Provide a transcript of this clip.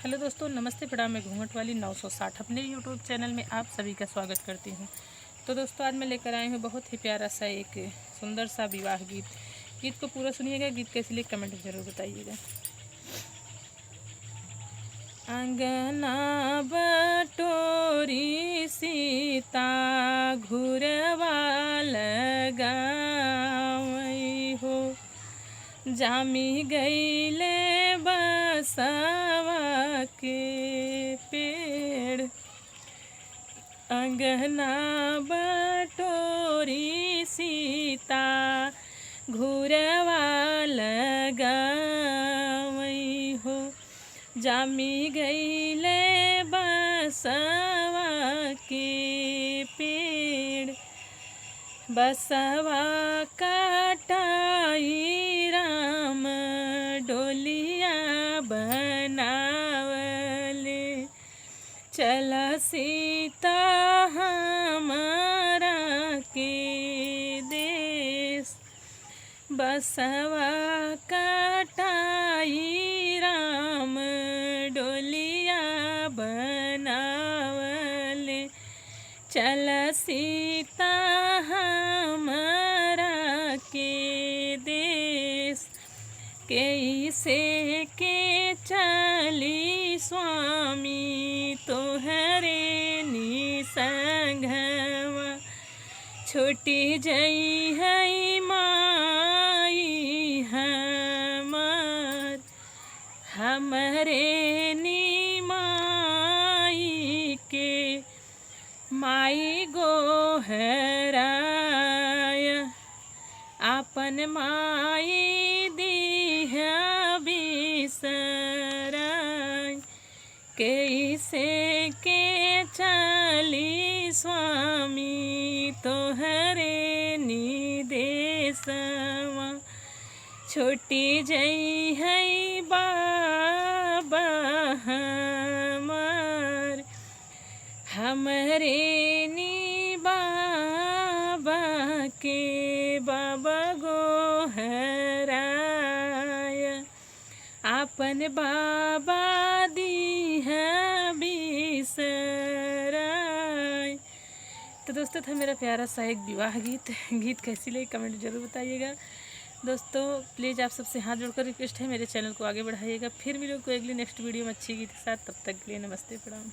Hello दोस्तों, नमस्ते प्रणाम। मैं घूंघट वाली 960 अपने यूट्यूब चैनल में आप सभी का स्वागत करती हूँ। तो दोस्तों, आज मैं लेकर आई हूँ बहुत ही प्यारा सा एक सुंदर सा विवाह गीत। गीत को पूरा सुनिएगा। गीत कैसे लिए कमेंट में ज़रूर बताइएगा। अंगना बटोरी सीता घुरवा लगावई हो, जामी गईले बसवा के पेड़। अंगना बटोरी सीता घुरवा लगावई हो, जामी गईले बसवा के पेड़। बसवा काटाई राम डोलिया बनावले, चला सीता हमारा के देश। बसवा काटाई राम डोलिया बनावले, चला सीता हमारा के देश। कैसे के चली स्वामी तोहरे निसंगवा, छूटी जई है माई हमार। हमरे माई के माई गोहराय, आपन माई दिहा बिसराय। कैसे के चली स्वामी तोहरे निदेशवा, छोटी जई है बाबा हमार। हमरे बाबा के बाबा गोहराय, आपन बाबा दिहा बिसराय। तो दोस्तों, था मेरा प्यारा सा एक विवाह गीत। गीत कैसी लगी कमेंट जरूर बताइएगा। दोस्तों, प्लीज़ आप सबसे हाथ जोड़कर रिक्वेस्ट है, मेरे चैनल को आगे बढ़ाइएगा। फिर मिलोगे अगली नेक्स्ट वीडियो में अच्छी गीत के साथ। तब तक के लिए नमस्ते प्रणाम।